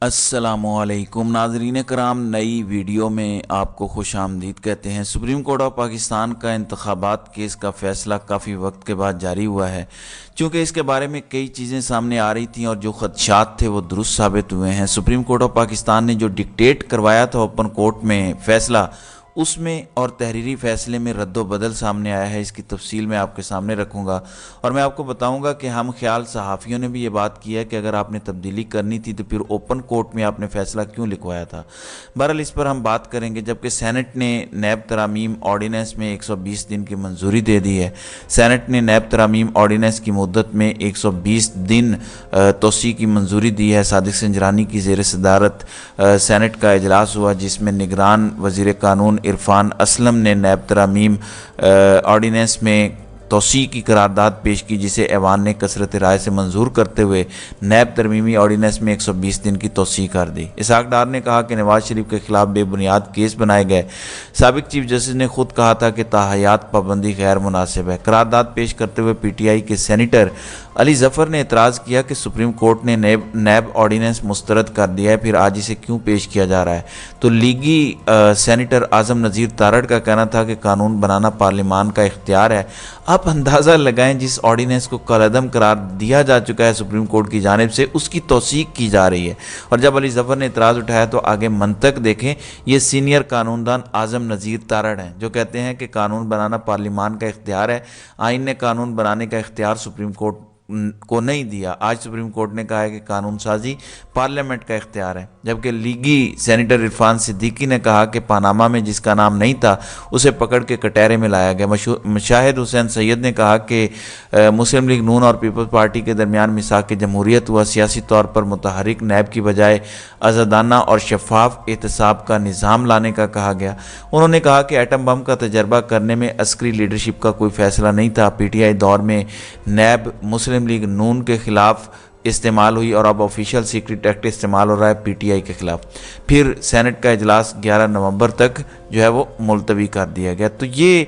السلام علیکم ناظرین کرام، نئی ویڈیو میں آپ کو خوش آمدید کہتے ہیں۔ سپریم کورٹ آف پاکستان کا انتخابات کیس کا فیصلہ کافی وقت کے بعد جاری ہوا ہے۔ چونکہ اس کے بارے میں کئی چیزیں سامنے آ رہی تھیں اور جو خدشات تھے وہ درست ثابت ہوئے ہیں۔ سپریم کورٹ آف پاکستان نے جو ڈکٹیٹ کروایا تھا اوپن کورٹ میں فیصلہ، اس میں اور تحریری فیصلے میں رد و بدل سامنے آیا ہے۔ اس کی تفصیل میں آپ کے سامنے رکھوں گا اور میں آپ کو بتاؤں گا کہ ہم خیال صحافیوں نے بھی یہ بات کی ہے کہ اگر آپ نے تبدیلی کرنی تھی تو پھر اوپن کورٹ میں آپ نے فیصلہ کیوں لکھوایا تھا۔ بہرحال اس پر ہم بات کریں گے۔ جبکہ سینٹ نے نیب ترامیم آرڈیننس میں 120 دن کی منظوری دے دی ہے۔ سینٹ نے نیب ترامیم آرڈیننس کی مدت میں 120 دن توسیع کی منظوری دی ہے۔ صادق سنجرانی کی زیر صدارت سینٹ کا اجلاس ہوا جس میں نگران وزیر قانون عرفان اسلم نے نیب ترامیم آرڈیننس میں توسیع کی قرارداد پیش کی، جسے ایوان نے کثرت رائے سے منظور کرتے ہوئے نیب ترمیمی آرڈیننس میں 120 دن کی توسیع کر دی۔ اسحاق ڈار نے کہا کہ نواز شریف کے خلاف بے بنیاد کیس بنائے گئے۔ سابق چیف جسٹس نے خود کہا تھا کہ تاحیات پابندی غیر مناسب ہے۔ قرارداد پیش کرتے ہوئے پی ٹی آئی کے سینیٹر علی ظفر نے اعتراض کیا کہ سپریم کورٹ نے نیب آرڈیننس مسترد کر دیا ہے، پھر آج اسے کیوں پیش کیا جا رہا ہے؟ تو لیگی سینیٹر اعظم نذیر تارڑ کا کہنا تھا کہ قانون بنانا پارلیمان کا اختیار ہے۔ آپ اندازہ لگائیں، جس آرڈیننس کو کالعدم قرار دیا جا چکا ہے سپریم کورٹ کی جانب سے، اس کی توثیق کی جا رہی ہے۔ اور جب علی ظفر نے اعتراض اٹھایا تو آگے منطق دیکھیں۔ یہ سینئر قانون دان اعظم نذیر تارڑ ہیں جو کہتے ہیں کہ قانون بنانا پارلیمان کا اختیار ہے۔ آئین نے قانون بنانے کا اختیار سپریم کورٹ کو نہیں دیا۔ آج سپریم کورٹ نے کہا ہے کہ قانون سازی پارلیمنٹ کا اختیار ہے۔ جبکہ لیگی سینیٹر عرفان صدیقی نے کہا کہ پاناما میں جس کا نام نہیں تھا اسے پکڑ کے کٹہرے میں لایا گیا۔ مشاہد حسین سید نے کہا کہ مسلم لیگ نون اور پیپلز پارٹی کے درمیان میثاق جمہوریت ہوا، سیاسی طور پر متحرک نیب کی بجائے آزادانہ اور شفاف احتساب کا نظام لانے کا کہا گیا۔ انہوں نے کہا کہ ایٹم بم کا تجربہ کرنے میں عسکری لیڈرشپ کا کوئی فیصلہ نہیں تھا۔ پی ٹی آئی دور میں نیب مسلم لیگ نون کے خلاف استعمال ہوئی اور اب آفیشیل سیکرٹ ایکٹ استعمال ہو رہا ہے پی ٹی آئی کے خلاف۔ پھر سینٹ کا اجلاس 11 نومبر تک جو ہے وہ ملتوی کر دیا گیا۔ تو یہ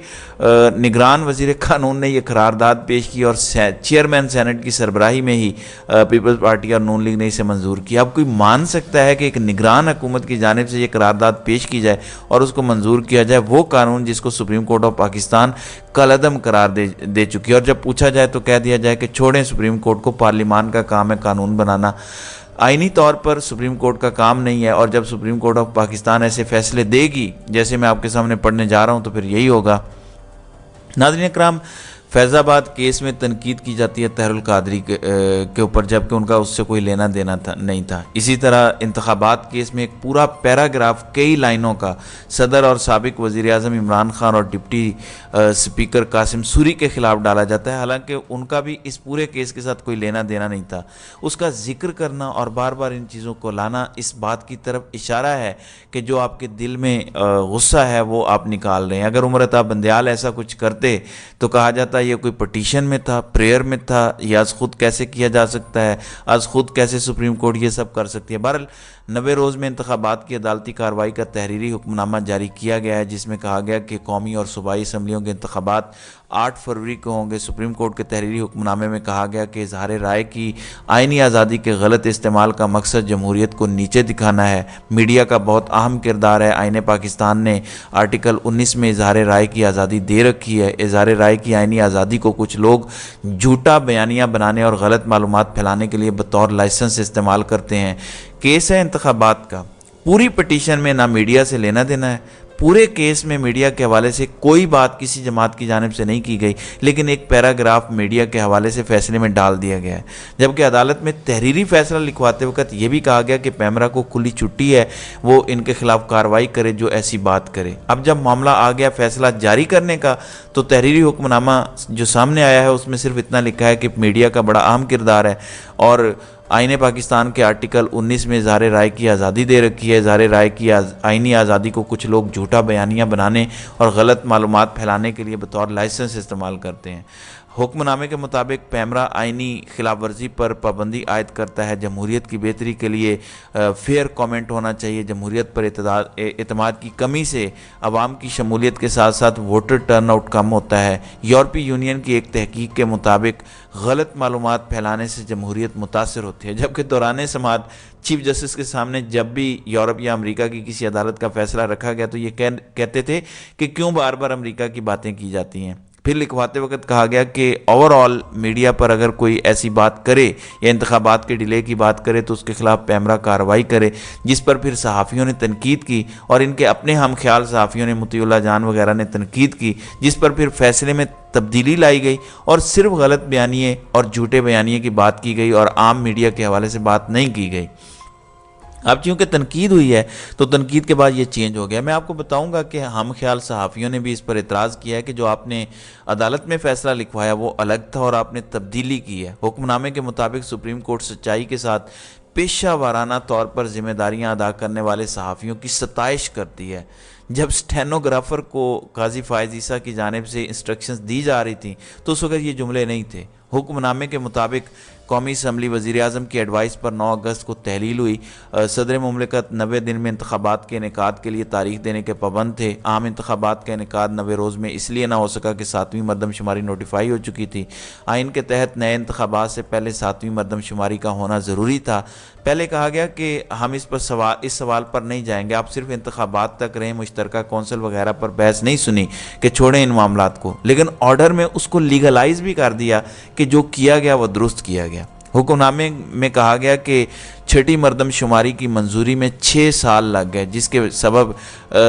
نگران وزیر قانون نے یہ قرارداد پیش کی اور چیئرمین سینٹ کی سربراہی میں ہی پیپلز پارٹی اور نون لیگ نے اسے منظور کیا۔ اب کوئی مان سکتا ہے کہ ایک نگران حکومت کی جانب سے یہ قرارداد پیش کی جائے اور اس کو منظور کیا جائے، وہ قانون جس کو سپریم کورٹ آف پاکستان کالعدم قرار دے چکی ہے؟ اور جب پوچھا جائے تو کہہ دیا جائے کہ چھوڑیں سپریم کورٹ کو، پارلیمان کا کام ہے قانون بنانا، آئینی طور پر سپریم کورٹ کا کام نہیں ہے۔ اور جب سپریم کورٹ آف پاکستان ایسے فیصلے دے گی جیسے میں آپ کے سامنے پڑھنے جا رہا ہوں تو پھر یہی ہوگا۔ ناظرین اکرام، فیض آباد کیس میں تنقید کی جاتی ہے طاہر القادری کے اوپر، جبکہ ان کا اس سے کوئی لینا دینا نہیں تھا۔ اسی طرح انتخابات کیس میں ایک پورا پیراگراف کئی لائنوں کا صدر اور سابق وزیر اعظم عمران خان اور ڈپٹی اسپیکر قاسم سوری کے خلاف ڈالا جاتا ہے، حالانکہ ان کا بھی اس پورے کیس کے ساتھ کوئی لینا دینا نہیں تھا۔ اس کا ذکر کرنا اور بار بار ان چیزوں کو لانا اس بات کی طرف اشارہ ہے کہ جو آپ کے دل میں غصہ ہے وہ آپ نکال رہے ہیں۔ اگر عمر عطا بندیال ایسا کچھ کرتے تو کہا جاتا یہ کوئی پٹیشن میں تھا، پریئر میں تھا، یہ از خود کیسے کیا جا سکتا ہے، از خود کیسے سپریم کورٹ یہ سب کر سکتی ہے۔ بہرحال 90 روز میں انتخابات کی عدالتی کارروائی کا تحریری حکم نامہ جاری کیا گیا ہے جس میں کہا گیا کہ قومی اور صوبائی اسمبلیوں کے انتخابات 8 فروری کو ہوں گے۔ سپریم کورٹ کے تحریری حکم نامے میں کہا گیا کہ اظہار رائے کی آئینی آزادی کے غلط استعمال کا مقصد جمہوریت کو نیچے دکھانا ہے۔ میڈیا کا بہت اہم کردار ہے۔ آئین پاکستان نے آرٹیکل 19 میں اظہار رائے کی آزادی دے رکھی ہے۔ اظہار رائے کی آئینی آزادی کو کچھ لوگ جھوٹا بیانیہ بنانے اور غلط معلومات پھیلانے کے لیے بطور لائسنس استعمال کرتے ہیں۔ کیس ہے انتخابات کا، پوری پٹیشن میں نہ میڈیا سے لینا دینا ہے، پورے کیس میں میڈیا کے حوالے سے کوئی بات کسی جماعت کی جانب سے نہیں کی گئی، لیکن ایک پیراگراف میڈیا کے حوالے سے فیصلے میں ڈال دیا گیا ہے۔ جبکہ عدالت میں تحریری فیصلہ لکھواتے وقت یہ بھی کہا گیا کہ پیمرا کو کھلی چھٹی ہے، وہ ان کے خلاف کارروائی کرے جو ایسی بات کرے۔ اب جب معاملہ آ گیا فیصلہ جاری کرنے کا تو تحریری حکم نامہ جو سامنے آیا ہے اس میں صرف اتنا لکھا ہے کہ میڈیا کا بڑا اہم کردار ہے اور آئین پاکستان کے آرٹیکل 19 میں اظہار رائے کی آزادی دے رکھی ہے۔ اظہار رائے کی آئینی آزادی کو کچھ لوگ جھوٹا بیانیہ بنانے اور غلط معلومات پھیلانے کے لیے بطور لائسنس استعمال کرتے ہیں۔ حکم نامے کے مطابق پیمرا آئینی خلاف ورزی پر پابندی عائد کرتا ہے۔ جمہوریت کی بہتری کے لیے فیئر کامنٹ ہونا چاہیے۔ جمہوریت پر اعتماد کی کمی سے عوام کی شمولیت کے ساتھ ساتھ ووٹر ٹرن آؤٹ کم ہوتا ہے۔ یورپی یونین کی ایک تحقیق کے مطابق غلط معلومات پھیلانے سے جمہوریت متاثر ہوتی ہے، جبکہ دوران سماعت چیف جسٹس کے سامنے جب بھی یورپ یا امریکہ کی کسی عدالت کا فیصلہ رکھا گیا تو یہ کہتے تھے کہ کیوں بار بار امریکہ کی باتیں کی جاتی ہیں۔ پھر لکھواتے وقت کہا گیا کہ اوور آل میڈیا پر اگر کوئی ایسی بات کرے یا انتخابات کے ڈیلے کی بات کرے تو اس کے خلاف پیمرا کارروائی کرے، جس پر پھر صحافیوں نے تنقید کی اور ان کے اپنے ہم خیال صحافیوں نے مطیع اللہ جان وغیرہ نے تنقید کی، جس پر پھر فیصلے میں تبدیلی لائی گئی اور صرف غلط بیانیے اور جھوٹے بیانیے کی بات کی گئی اور عام میڈیا کے حوالے سے بات نہیں کی گئی۔ اب چونکہ تنقید ہوئی ہے تو تنقید کے بعد یہ چینج ہو گیا۔ میں آپ کو بتاؤں گا کہ ہم خیال صحافیوں نے بھی اس پر اعتراض کیا ہے کہ جو آپ نے عدالت میں فیصلہ لکھوایا وہ الگ تھا اور آپ نے تبدیلی کی ہے۔ حکم نامے کے مطابق سپریم کورٹ سچائی کے ساتھ پیشہ وارانہ طور پر ذمہ داریاں ادا کرنے والے صحافیوں کی ستائش کرتی ہے۔ جب سٹینوگرافر کو قاضی فائز عیسیٰ کی جانب سے انسٹرکشنز دی جا رہی تھیں تو اس وقت یہ جملے نہیں تھے۔ حکم نامے کے مطابق قومی اسمبلی وزیر اعظم کی ایڈوائس پر 9 اگست کو تحلیل ہوئی۔ صدر مملکت 90 دن میں انتخابات کے انعقاد کے لیے تاریخ دینے کے پابند تھے۔ عام انتخابات کا انعقاد 90 روز میں اس لیے نہ ہو سکا کہ 7ویں مردم شماری نوٹیفائی ہو چکی تھی۔ آئین کے تحت نئے انتخابات سے پہلے 7ویں مردم شماری کا ہونا ضروری تھا۔ پہلے کہا گیا کہ ہم اس سوال پر نہیں جائیں گے، آپ صرف انتخابات تک رہیں، مشترکہ کونسل وغیرہ پر بحث نہیں سنی کہ چھوڑیں ان معاملات کو، لیکن آرڈر میں اس کو لیگلائز بھی کر دیا کہ جو کیا گیا وہ درست کیا گیا۔ حکم نامے میں کہا گیا کہ 6ٹی مردم شماری کی منظوری میں 6 سال لگ گئے، جس کے سبب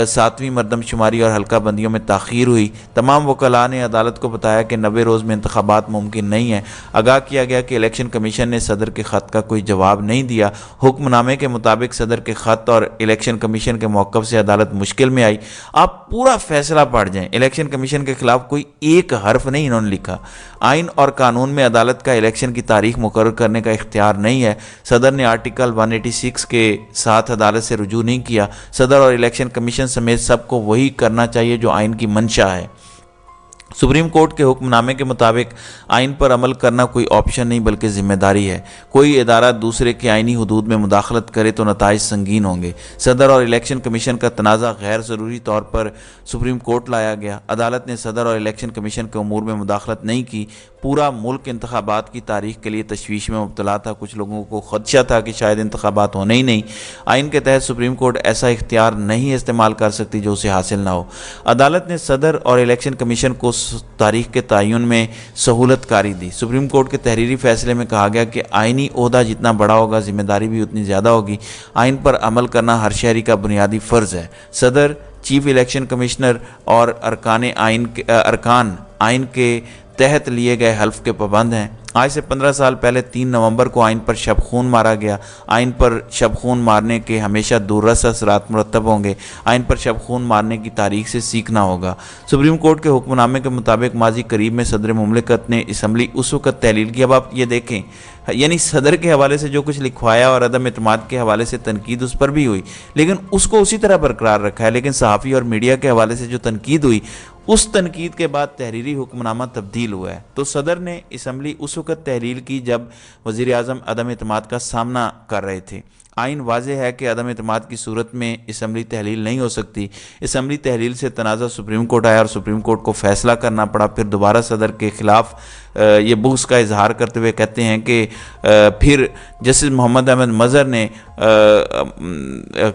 7ویں مردم شماری اور حلقہ بندیوں میں تاخیر ہوئی۔ تمام وکلاء نے عدالت کو بتایا کہ 90 روز میں انتخابات ممکن نہیں ہیں۔ آگاہ کیا گیا کہ الیکشن کمیشن نے صدر کے خط کا کوئی جواب نہیں دیا۔ حکم نامے کے مطابق صدر کے خط اور الیکشن کمیشن کے موقف سے عدالت مشکل میں آئی۔ آپ پورا فیصلہ پڑھ جائیں، الیکشن کمیشن کے خلاف کوئی ایک حرف نہیں انہوں نے لکھا۔ آئین اور قانون میں عدالت کا الیکشن کی تاریخ مقرر کرنے کا اختیار نہیں ہے۔ صدر نے آرٹیکل 186 کے ساتھ عدالت سے رجوع نہیں کیا۔ صدر اور الیکشن کمیشن سمیت سب کو وہی کرنا چاہیے جو آئین کی منشا ہے۔ سپریم کورٹ کے حکم نامے کے مطابق آئین پر عمل کرنا کوئی آپشن نہیں بلکہ ذمہ داری ہے۔ کوئی ادارہ دوسرے کے آئینی حدود میں مداخلت کرے تو نتائج سنگین ہوں گے۔ صدر اور الیکشن کمیشن کا تنازع غیر ضروری طور پر سپریم کورٹ لایا گیا۔ عدالت نے صدر اور الیکشن کمیشن کے امور میں مداخلت نہیں کی۔ پورا ملک انتخابات کی تاریخ کے لیے تشویش میں مبتلا تھا۔ کچھ لوگوں کو خدشہ تھا کہ شاید انتخابات ہونے ہی نہیں۔ آئین کے تحت سپریم کورٹ ایسا اختیار نہیں استعمال کر سکتی جو اسے حاصل نہ ہو۔ عدالت نے صدر اور الیکشن کمیشن کو تاریخ کے تعین میں سہولت کاری دی۔ سپریم کورٹ کے تحریری فیصلے میں کہا گیا کہ آئینی عہدہ جتنا بڑا ہوگا ذمہ داری بھی اتنی زیادہ ہوگی۔ آئین پر عمل کرنا ہر شہری کا بنیادی فرض ہے۔ صدر، چیف الیکشن کمشنر اور ارکان آئین کے تحت لیے گئے حلف کے پابند ہیں۔ آج سے 15 سال پہلے 3 نومبر کو آئین پر شب خون مارا گیا۔ آئین پر شب خون مارنے کے ہمیشہ دوررس اثرات مرتب ہوں گے۔ آئین پر شب خون مارنے کی تاریخ سے سیکھنا ہوگا۔ سپریم کورٹ کے حکم نامے کے مطابق ماضی قریب میں صدر مملکت نے اسمبلی اس وقت تحلیل کی۔ اب آپ یہ دیکھیں، یعنی صدر کے حوالے سے جو کچھ لکھوایا اور عدم اعتماد کے حوالے سے تنقید اس پر بھی ہوئی، لیکن اس کو اسی طرح برقرار رکھا ہے۔ لیکن صحافی اور میڈیا کے حوالے سے جو تنقید ہوئی، اس تنقید کے بعد تحریری حکم نامہ تبدیل ہوا ہے۔ تو صدر نے اسمبلی اس وقت تحلیل کی جب وزیر اعظم عدم اعتماد کا سامنا کر رہے تھے۔ آئین واضح ہے کہ عدم اعتماد کی صورت میں اسمبلی تحلیل نہیں ہو سکتی۔ اسمبلی تحلیل سے تنازع سپریم کورٹ آیا اور سپریم کورٹ کو فیصلہ کرنا پڑا۔ پھر دوبارہ صدر کے خلاف یہ بغض کا اظہار کرتے ہوئے کہتے ہیں کہ پھر جسٹس محمد احمد مظہر نے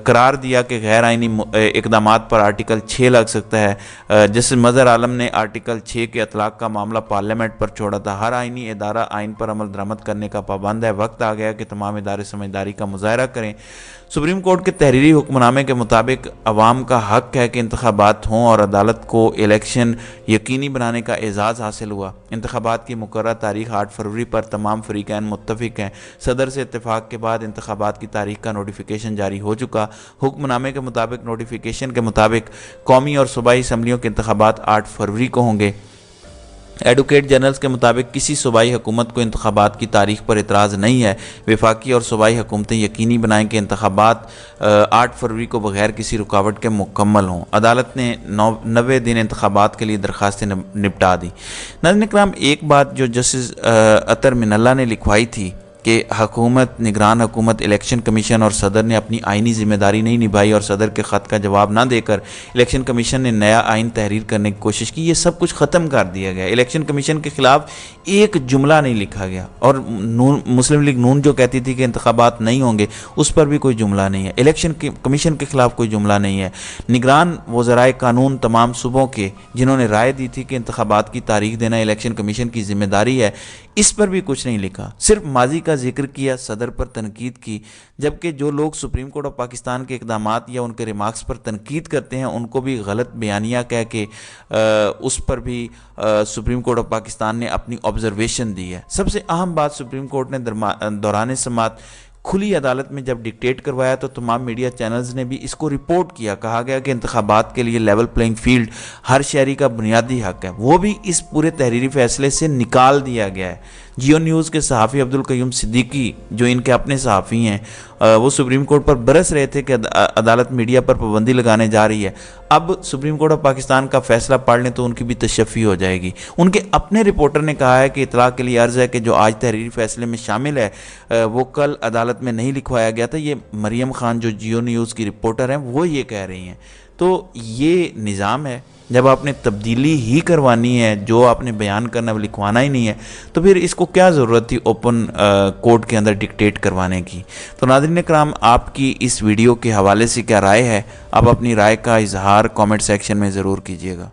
قرار دیا کہ غیر آئینی اقدامات پر آرٹیکل 6 لگ سکتا ہے۔ جسٹس مظہر عالم نے آرٹیکل 6 کے اطلاق کا معاملہ پارلیمنٹ پر چھوڑا تھا۔ ہر آئینی ادارہ آئین پر عمل درآمد کرنے کا پابند ہے۔ وقت آ گیا کہ تمام ادارے سمجھداری کا مظاہرہ کریں۔ سپریم کورٹ کے تحریری حکم نامے کے مطابق عوام کا حق ہے کہ انتخابات ہوں اور عدالت کو الیکشن یقینی بنانے کا اعزاز حاصل ہوا۔ انتخابات کی مقررہ تاریخ 8 فروری پر تمام فریقین متفق ہیں۔ صدر سے اتفاق کے بعد انتخابات کی تاریخ کا نوٹیفیکیشن جاری ہو چکا۔ حکم نامے کے مطابق نوٹیفیکیشن کے مطابق قومی اور صوبائی اسمبلیوں کے انتخابات 8 فروری کو ہوں گے۔ ایڈوکیٹ جنرلز کے مطابق کسی صوبائی حکومت کو انتخابات کی تاریخ پر اعتراض نہیں ہے۔ وفاقی اور صوبائی حکومتیں یقینی بنائیں کہ انتخابات 8 فروری کو بغیر کسی رکاوٹ کے مکمل ہوں۔ عدالت نے 90 دن انتخابات کے لیے درخواستیں نپٹا دی۔ ناظرین کرام، ایک بات جو جسٹس اطہر من اللہ نے لکھوائی تھی کہ حکومت، نگران حکومت، الیکشن کمیشن اور صدر نے اپنی آئینی ذمہ داری نہیں نبھائی اور صدر کے خط کا جواب نہ دے کر الیکشن کمیشن نے نیا آئین تحریر کرنے کی کوشش کی، یہ سب کچھ ختم کر دیا گیا۔ الیکشن کمیشن کے خلاف ایک جملہ نہیں لکھا گیا، اور مسلم لیگ نون جو کہتی تھی کہ انتخابات نہیں ہوں گے، اس پر بھی کوئی جملہ نہیں ہے۔ الیکشن کمیشن کے خلاف کوئی جملہ نہیں ہے۔ نگران وزرائے قانون تمام صوبوں کے جنہوں نے رائے دی تھی کہ انتخابات کی تاریخ دینا الیکشن کمیشن کی ذمہ داری ہے، اس پر بھی کچھ نہیں لکھا، صرف ماضی کا ذکر کیا، صدر پر تنقید کی، جبکہ جو لوگ سپریم کورٹ آف پاکستان کے اقدامات یا ان کے ریمارکس پر تنقید کرتے ہیں ان کو بھی غلط بیانیہ کہہ کے اس پر بھی سپریم کورٹ آف پاکستان نے اپنی آبزرویشن دی ہے۔ سب سے اہم بات، سپریم کورٹ نے دوران سماعت کھلی عدالت میں جب ڈکٹیٹ کروایا تو تمام میڈیا چینلز نے بھی اس کو رپورٹ کیا، کہا گیا کہ انتخابات کے لیے لیول پلینگ فیلڈ ہر شہری کا بنیادی حق ہے، وہ بھی اس پورے تحریری فیصلے سے نکال دیا گیا ہے۔ جیو نیوز کے صحافی عبدالقیوم صدیقی جو ان کے اپنے صحافی ہیں، وہ سپریم کورٹ پر برس رہے تھے کہ عدالت میڈیا پر پابندی لگانے جا رہی ہے۔ اب سپریم کورٹ آف پاکستان کا فیصلہ پڑھ لیں تو ان کی بھی تشفی ہو جائے گی۔ ان کے اپنے رپورٹر نے کہا ہے کہ اطلاع کے لیے عرض ہے کہ جو آج تحریری فیصلے میں شامل ہے وہ کل عدالت میں نہیں لکھوایا گیا تھا۔ یہ مریم خان جو جیو نیوز کی رپورٹر ہیں وہ یہ کہہ رہی ہیں۔ تو یہ نظام ہے، جب آپ نے تبدیلی ہی کروانی ہے، جو آپ نے بیان کرنا ہے وہ لکھوانا ہی نہیں ہے، تو پھر اس کو کیا ضرورت تھی اوپن کورٹ کے اندر ڈکٹیٹ کروانے کی۔ تو ناظرین کرام، آپ کی اس ویڈیو کے حوالے سے کیا رائے ہے؟ آپ اپنی رائے کا اظہار کامنٹ سیکشن میں ضرور کیجیے گا۔